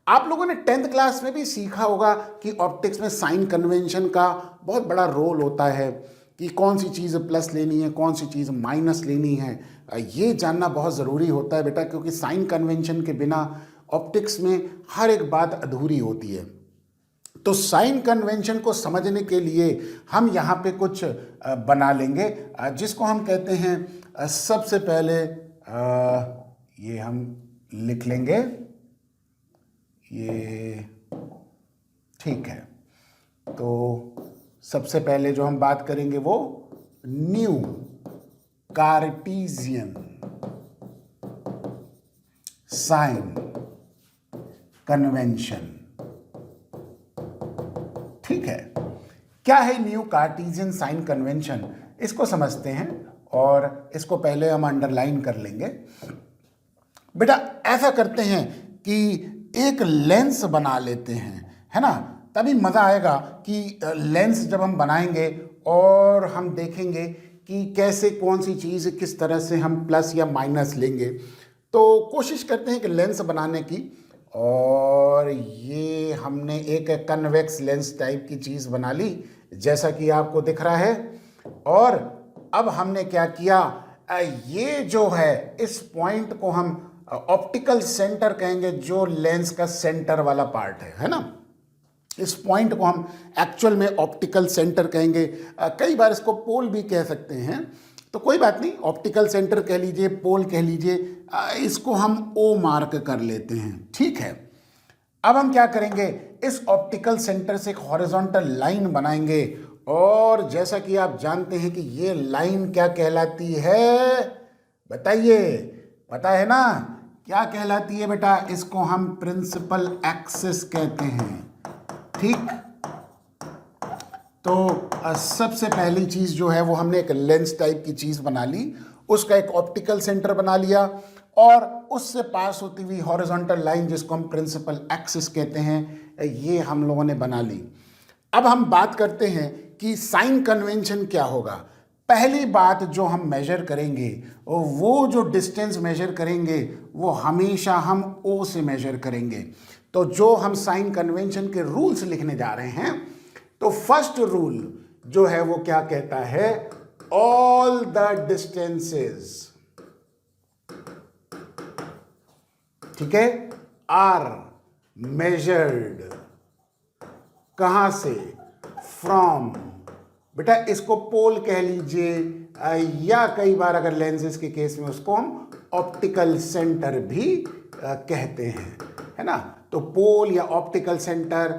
आप लोगों ने 10th क्लास में भी सीखा होगा कि ऑप्टिक्स में साइन कन्वेंशन का बहुत बड़ा रोल होता है कि कौन सी चीज़ प्लस लेनी है, कौन सी चीज़ माइनस लेनी है। ये जानना बहुत ज़रूरी होता है बेटा, क्योंकि साइन कन्वेंशन के बिना ऑप्टिक्स में हर एक बात अधूरी होती है। तो साइन कन्वेंशन को समझने के लिए हम यहाँ पे कुछ बना लेंगे, जिसको हम कहते हैं सबसे पहले ये हम लिख लेंगे, ये ठीक है। तो सबसे पहले जो हम बात करेंगे वो न्यू कार्टेशियन साइन कन्वेंशन। ठीक है, क्या है न्यू कार्टेशियन साइन कन्वेंशन, इसको समझते हैं और इसको पहले हम अंडरलाइन कर लेंगे। बेटा ऐसा करते हैं कि एक लेंस बना लेते हैं, है ना, तभी मज़ा आएगा कि लेंस जब हम बनाएंगे और हम देखेंगे कि कैसे कौन सी चीज़ किस तरह से हम प्लस या माइनस लेंगे। तो कोशिश करते हैं कि लेंस बनाने की, और ये हमने एक कन्वेक्स लेंस टाइप की चीज़ बना ली जैसा कि आपको दिख रहा है। और अब हमने क्या किया, ये जो है इस पॉइंट को हम ऑप्टिकल सेंटर कहेंगे, जो लेंस का सेंटर वाला पार्ट है ना, इस पॉइंट को हम एक्चुअल में ऑप्टिकल सेंटर कहेंगे। कई बार इसको पोल भी कह सकते हैं, तो कोई बात नहीं, ऑप्टिकल सेंटर कह लीजिए, पोल कह लीजिए, इसको हम ओ मार्क कर लेते हैं। ठीक है, अब हम क्या करेंगे, इस ऑप्टिकल सेंटर से एक हॉरिजॉन्टल लाइन बनाएंगे, और जैसा कि आप जानते हैं कि ये लाइन क्या कहलाती है, बताइए, पता है ना क्या कहलाती है बेटा? इसको हम प्रिंसिपल एक्सिस कहते हैं। ठीक, तो सबसे पहली चीज़ जो है वो हमने एक लेंस टाइप की चीज़ बना ली, उसका एक ऑप्टिकल सेंटर बना लिया, और उससे पास होती हुई हॉरिजॉन्टल लाइन जिसको हम प्रिंसिपल एक्सिस कहते हैं, ये हम लोगों ने बना ली। अब हम बात करते हैं कि साइन कन्वेंशन क्या होगा। पहली बात जो हम मेजर करेंगे, वो जो डिस्टेंस मेजर करेंगे वो हमेशा हम ओ से मेजर करेंगे। तो जो हम साइन कन्वेंशन के रूल्स लिखने जा रहे हैं, तो फर्स्ट रूल जो है वो क्या कहता है, ऑल द डिस्टेंसेस, ठीक है, आर मेजर्ड, कहां से, फ्रॉम, बेटा इसको पोल कह लीजिए, या कई बार अगर लेंसेज के केस में उसको हम ऑप्टिकल सेंटर भी कहते हैं, है ना। तो पोल या ऑप्टिकल सेंटर,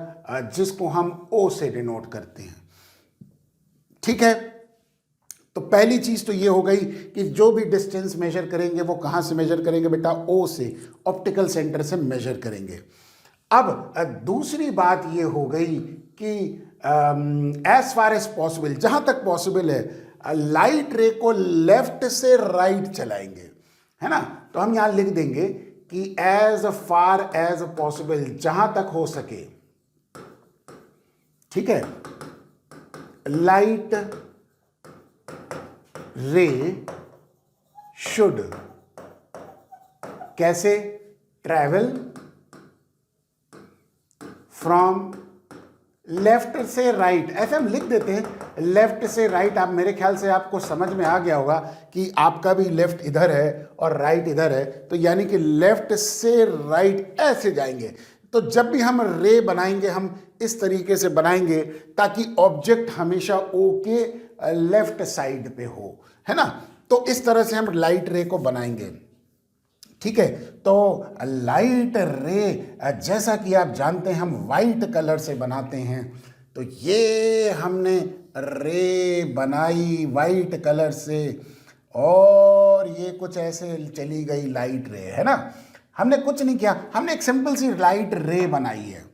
जिसको हम ओ से डिनोट करते हैं। ठीक है, तो पहली चीज तो ये हो गई कि जो भी डिस्टेंस मेजर करेंगे वो कहां से मेजर करेंगे बेटा, ओ से, ऑप्टिकल सेंटर से मेजर करेंगे। अब दूसरी बात ये हो गई कि एज फार एज पॉसिबल, जहां तक पॉसिबल है, लाइट रे को लेफ्ट से राइट चलाएंगे, है ना। तो हम यहां लिख देंगे कि एज फार एज पॉसिबल, जहां तक हो सके, ठीक है, लाइट रे शुड कैसे ट्रैवल फ्रॉम लेफ्ट से राइट, ऐसे हम लिख देते हैं लेफ्ट से राइट। आप, मेरे ख्याल से आपको समझ में आ गया होगा कि आपका भी लेफ्ट इधर है और राइट इधर है, तो यानी कि लेफ्ट से राइट ऐसे जाएंगे। तो जब भी हम रे बनाएंगे हम इस तरीके से बनाएंगे ताकि ऑब्जेक्ट हमेशा ओ के लेफ्ट साइड पे हो, है ना। तो इस तरह से हम लाइट रे को बनाएंगे। ठीक है, तो लाइट रे जैसा कि आप जानते हैं हम वाइट कलर से बनाते हैं, तो ये हमने रे बनाई वाइट कलर से, और ये कुछ ऐसे चली गई लाइट रे, है ना। हमने कुछ नहीं किया, हमने एक सिंपल सी लाइट रे बनाई है।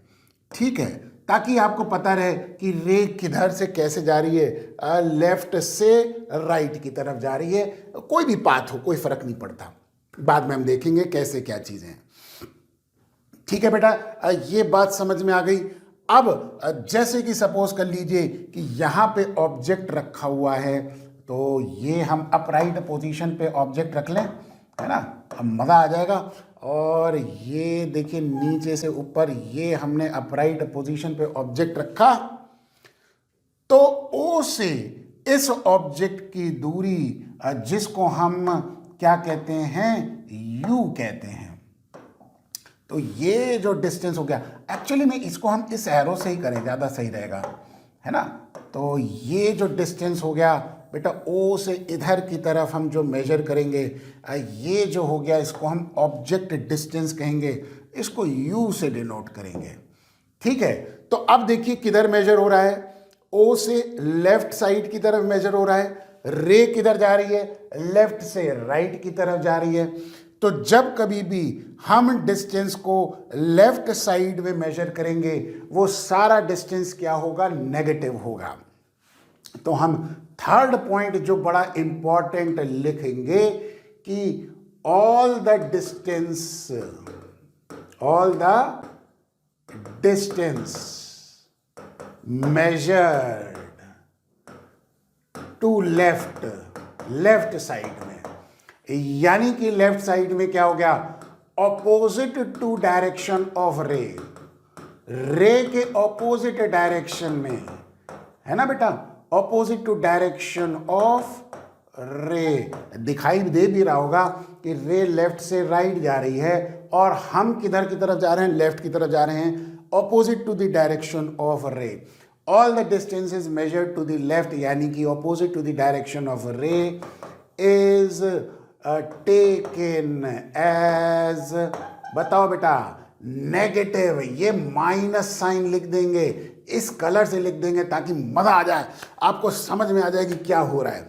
ठीक है, ताकि आपको पता रहे कि रे किधर से कैसे जा रही है, लेफ्ट से राइट की तरफ जा रही है। कोई भी पाथ हो, कोई फर्क नहीं पड़ता, बाद में हम देखेंगे कैसे क्या चीजें हैं। ठीक है बेटा, ये बात समझ में आ गई। अब जैसे कि सपोज कर लीजिए कि यहां पे ऑब्जेक्ट रखा हुआ है, तो ये हम अपराइट पोजीशन पे ऑब्जेक्ट रख लें, है ना, अब मजा आ जाएगा। और ये देखिए नीचे से ऊपर ये हमने अपराइट पोजीशन पे ऑब्जेक्ट रखा, तो ओ से इस ऑब्जेक्ट की दूरी जिसको हम क्या कहते हैं, यू कहते हैं। तो ये जो डिस्टेंस हो गया, एक्चुअली में इसको हम इस एरो से ही करें, ज़्यादा सही रहेगा, है ना। तो ये जो डिस्टेंस हो गया बेटा, ओ से इधर की तरफ हम जो मेजर करेंगे, ये जो हो गया इसको हम ऑब्जेक्ट डिस्टेंस कहेंगे, इसको यू से डिनोट करेंगे। ठीक है, तो अब देखिए किधर मेजर हो रहा है, ओ से लेफ्ट साइड की तरफ मेजर हो रहा है। रे किधर जा रही है, लेफ्ट से राइट की तरफ जा रही है। तो जब कभी भी हम डिस्टेंस को लेफ्ट साइड में मेजर करेंगे, वो सारा डिस्टेंस क्या होगा, नेगेटिव होगा। तो हम थर्ड पॉइंट जो बड़ा इंपॉर्टेंट लिखेंगे कि all the distance measured to left side में, यानी कि लेफ्ट साइड में क्या हो गया, ऑपोजिट टू डायरेक्शन ऑफ रे के ऑपोजिट डायरेक्शन में, है ना बेटा, ऑपोजिट टू डायरेक्शन ऑफ रे। दिखाई दे भी रहा होगा कि रे लेफ्ट से राइट जा रही है और हम किधर की तरफ जा रहे हैं, लेफ्ट की तरफ जा रहे हैं, opposite to the direction of ray. All the distances measured to the left, यानी कि opposite to the direction of ray is taken as, बताओ बेटा, नेगेटिव। ये माइनस साइन लिख देंगे, इस कलर से लिख देंगे ताकि मजा आ जाए, आपको समझ में आ जाए कि क्या हो रहा है।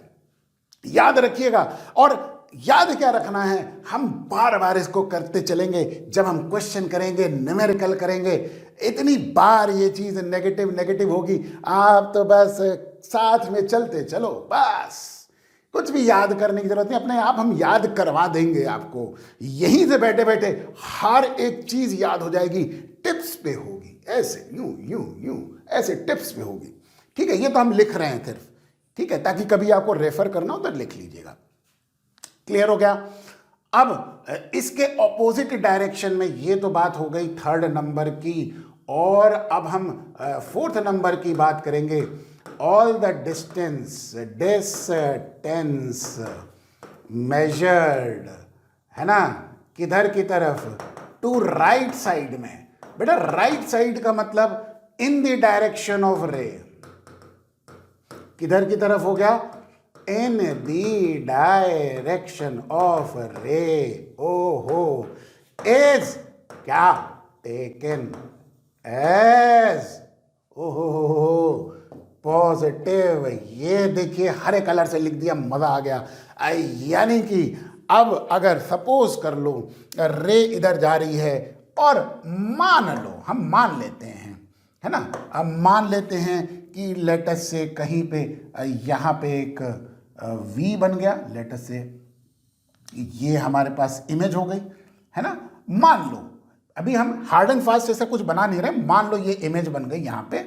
याद रखिएगा, और याद क्या रखना है, हम बार बार इसको करते चलेंगे। जब हम क्वेश्चन करेंगे, न्यूमेरिकल करेंगे, इतनी बार ये चीज नेगेटिव होगी, आप तो बस साथ में चलते चलो, बस कुछ भी याद करने की जरूरत नहीं, अपने आप हम याद करवा देंगे आपको। यहीं से बैठे बैठे हर एक चीज याद हो जाएगी, टिप्स पे होगी, ऐसे यूं यूं यूं ऐसे टिप्स पे होगी। ठीक है, ये तो हम लिख रहे हैं सिर्फ, ठीक है, ताकि कभी आपको रेफर करना हो तो लिख लीजिएगा। क्लियर हो गया। अब इसके ऑपोजिट डायरेक्शन में, ये तो बात हो गई थर्ड नंबर की, और अब हम फोर्थ नंबर की बात करेंगे। ऑल द डिस्टेंस मेजर्ड, है ना, किधर की तरफ, टू राइट साइड में। बेटा राइट साइड का मतलब इन द डायरेक्शन ऑफ रे, किधर की तरफ हो गया, in the direction of ray, ओहो, is क्या, taken as, ओहो, पॉजिटिव। ये देखिए हरे कलर से लिख दिया, मजा आ गया। यानी कि अब अगर सपोज कर लो रे इधर जा रही है, और मान लो, हम मान लेते हैं, है ना, अब मान लेते हैं कि लेटस से कहीं पे यहाँ पे एक V बन गया, लेटस से ये हमारे पास इमेज हो गई, है ना। मान लो, अभी हम हार्ड एंड फास्ट ऐसा कुछ बना नहीं रहे, मान लो ये इमेज बन गई यहाँ पे,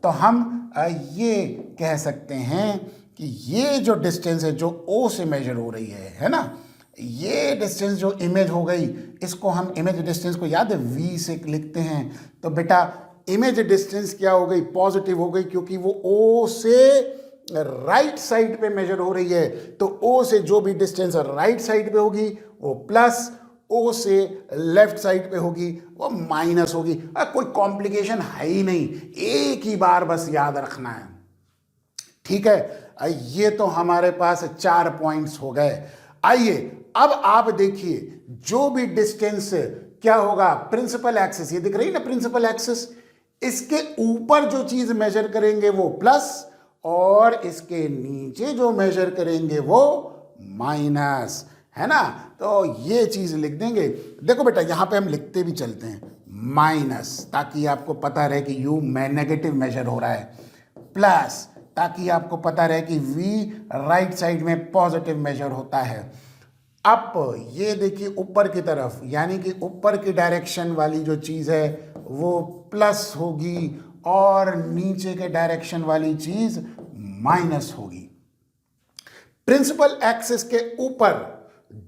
तो हम ये कह सकते हैं कि ये जो डिस्टेंस है जो O से मेजर हो रही है ना, ये डिस्टेंस जो इमेज हो गई, इसको हम इमेज डिस्टेंस को याद है V से लिखते हैं। तो बेटा इमेज डिस्टेंस क्या हो गई, पॉजिटिव हो गई, क्योंकि वो O से राइट साइड पे मेजर हो रही है। तो O से जो भी डिस्टेंस राइट साइड पे होगी वो प्लस, O से लेफ्ट साइड पे होगी वो माइनस होगी। कोई कॉम्प्लिकेशन है ही नहीं, एक ही बार बस याद रखना है। ठीक है, ये तो हमारे पास 4 पॉइंट्स हो गए। आइए अब आप देखिए, जो भी डिस्टेंस क्या होगा, प्रिंसिपल एक्सिस, ये दिख रही है ना प्रिंसिपल एक्सिस, इसके ऊपर जो चीज मेजर करेंगे वो प्लस, और इसके नीचे जो मेजर करेंगे वो माइनस, है ना। तो ये चीज लिख देंगे। देखो बेटा यहाँ पे हम लिखते भी चलते हैं माइनस, ताकि आपको पता रहे कि यू नेगेटिव मेजर हो रहा है, प्लस ताकि आपको पता रहे कि वी राइट साइड में पॉजिटिव मेजर होता है। अप, ये देखिए ऊपर की तरफ, यानी कि ऊपर की डायरेक्शन वाली जो चीज़ है वो प्लस होगी, और नीचे के डायरेक्शन वाली चीज माइनस होगी। प्रिंसिपल एक्सिस के ऊपर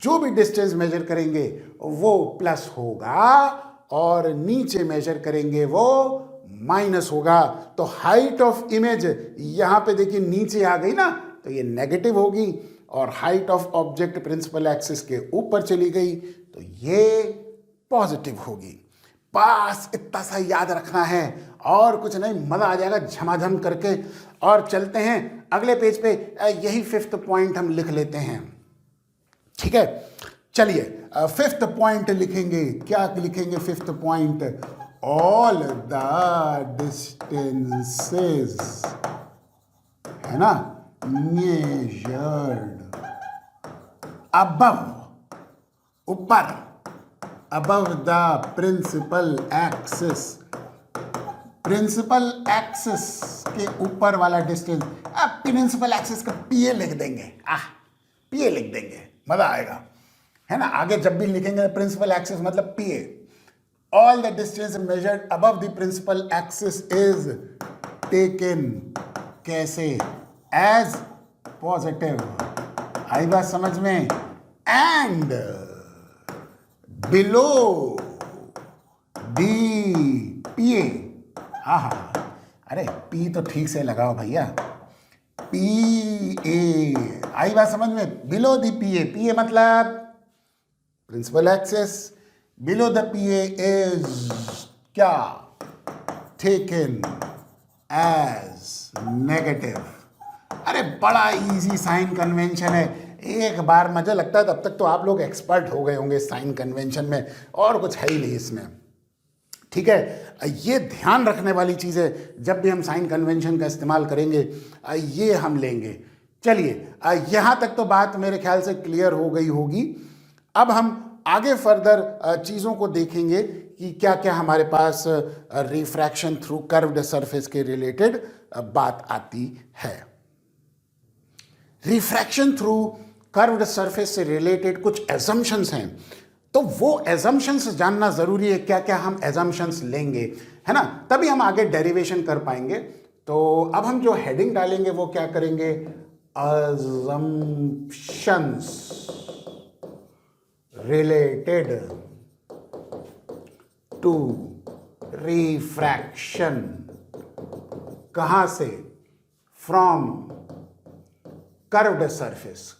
जो भी डिस्टेंस मेजर करेंगे वो प्लस होगा और नीचे मेजर करेंगे वो माइनस होगा। तो हाइट ऑफ इमेज यहां पे देखिए नीचे आ गई ना, तो ये नेगेटिव होगी, और height of object principal axis के ऊपर चली गई तो ये पॉजिटिव होगी। बस इतना सा याद रखना है और कुछ नहीं, मजा आ जाएगा झमाझम करके। और चलते हैं अगले पेज पे, यही 5th पॉइंट हम लिख लेते हैं। ठीक है, चलिए 5th पॉइंट लिखेंगे। क्या लिखेंगे 5th point? All the distances, है ना, मेजर्ड अबव, ऊपर, above the principal axis, principal axis के ऊपर वाला डिस्टेंस। अब प्रिंसिपल एक्सिस का पीए लिख देंगे, पीए लिख देंगे, मजा आएगा, है ना। आगे जब भी लिखेंगे प्रिंसिपल एक्सिस मतलब PA. All the distance measured above the principal axis is taken, कैसे? एज पॉजिटिव, आई बात समझ में? एंड बिलो दी पीए, अरे पी तो ठीक से लगाओ भैया, पी ए, आई बात समझ में? Below the P A, P A मतलब principal axis, below the P A is क्या? Taken as negative. अरे बड़ा इजी साइन कन्वेंशन है, एक बार मुझे लगता है तब तक तो आप लोग एक्सपर्ट हो गए होंगे साइन कन्वेंशन में, और कुछ है ही नहीं इसमें। ठीक है, ये ध्यान रखने वाली चीज़ है, जब भी हम साइन कन्वेंशन का इस्तेमाल करेंगे ये हम लेंगे। चलिए यहाँ तक तो बात मेरे ख्याल से क्लियर हो गई होगी। अब हम आगे फर्दर चीज़ों को देखेंगे कि क्या क्या हमारे पास रिफ्रैक्शन थ्रू कर्व्ड सरफेस के रिलेटेड बात आती है। रिफ्रैक्शन थ्रू कर्व्ड सरफेस से रिलेटेड कुछ एजम्पशंस हैं, तो वो एजम्पशंस जानना जरूरी है, क्या क्या हम एजम्पशंस लेंगे, है ना, तभी हम आगे डेरिवेशन कर पाएंगे। तो अब हम जो हेडिंग डालेंगे वो क्या करेंगे? assumptions related to refraction। कहां से? From curved surface.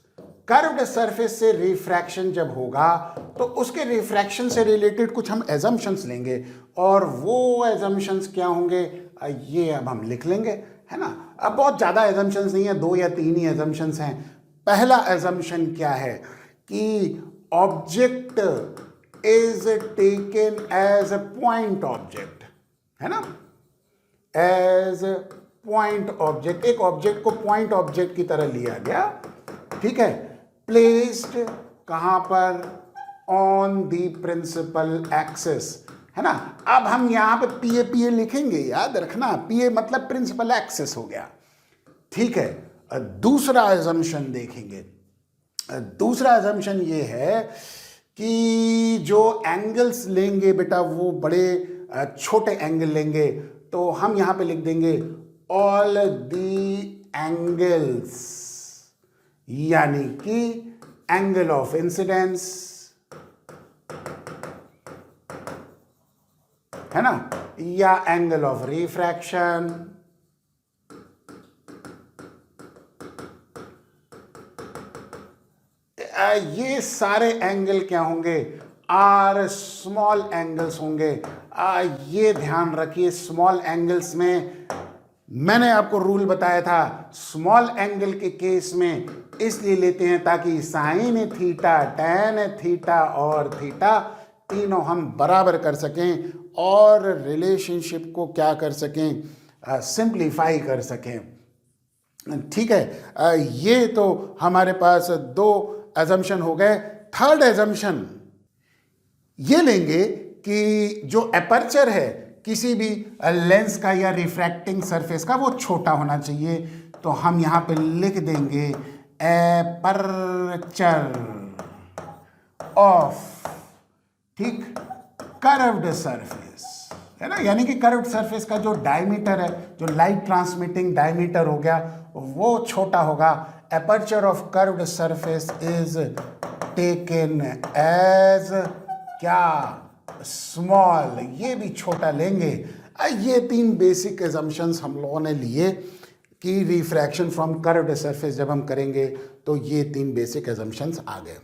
Curved surface से रिफ्रैक्शन जब होगा तो उसके रिफ्रैक्शन से रिलेटेड कुछ हम एजम्पशंस लेंगे, और वो एजम्पशंस क्या होंगे ये अब हम लिख लेंगे, है ना। अब बहुत ज़्यादा एजम्पशंस नहीं है, 2 या 3 ही एजम्पशंस हैं। पहला एजम्पशन क्या है कि object is taken as a point object, है ना, एज पॉइंट ऑब्जेक्ट। एक ऑब्जेक्ट को पॉइंट ऑब्जेक्ट की तरह लिया गया, ठीक है, प्लेस्ड कहां पर? ऑन द प्रिंसिपल एक्सिस, है ना। अब हम यहां पे पीए पीए लिखेंगे, याद रखना, पीए मतलब प्रिंसिपल एक्सिस हो गया, ठीक है। दूसरा अजम्पशन देखेंगे। दूसरा अजम्पशन ये है कि जो एंगल्स लेंगे बेटा वो बड़े छोटे एंगल लेंगे, तो हम यहां पे लिख देंगे ऑल द एंगल्स, यानी कि एंगल ऑफ इंसिडेंस, है ना, या एंगल ऑफ रिफ्रैक्शन, ये सारे एंगल क्या होंगे? आर स्मॉल एंगल्स होंगे। ये ध्यान रखिए, स्मॉल एंगल्स में मैंने आपको रूल बताया था, स्मॉल एंगल के केस में इसलिए लेते हैं ताकि साइन थीटा, टैन थीटा और थीटा तीनों हम बराबर कर सकें और रिलेशनशिप को क्या कर सकें? सिंप्लीफाई कर सकें, ठीक है। ये तो हमारे पास 2 एजम्पशन हो गए। थर्ड एजम्पशन ये लेंगे कि जो एपर्चर है किसी भी लेंस का या रिफ्रैक्टिंग सरफेस का वो छोटा होना चाहिए, तो हम यहां पे लिख देंगे एपर्चर ऑफ, ठीक, कर्व्ड सरफेस, है ना, यानी कि कर्व्ड सरफेस का जो डायमीटर है, जो लाइट ट्रांसमिटिंग डायमीटर हो गया, वो छोटा होगा। Aperture of curved surface is taken as क्या स्मॉल, ये भी छोटा लेंगे। ये 3 बेसिक एजम्पशंस हम लोगों ने लिए कि रिफ्रैक्शन फ्रॉम कर्व्ड सरफेस जब हम करेंगे तो ये 3 बेसिक एजम्पशंस आ गए।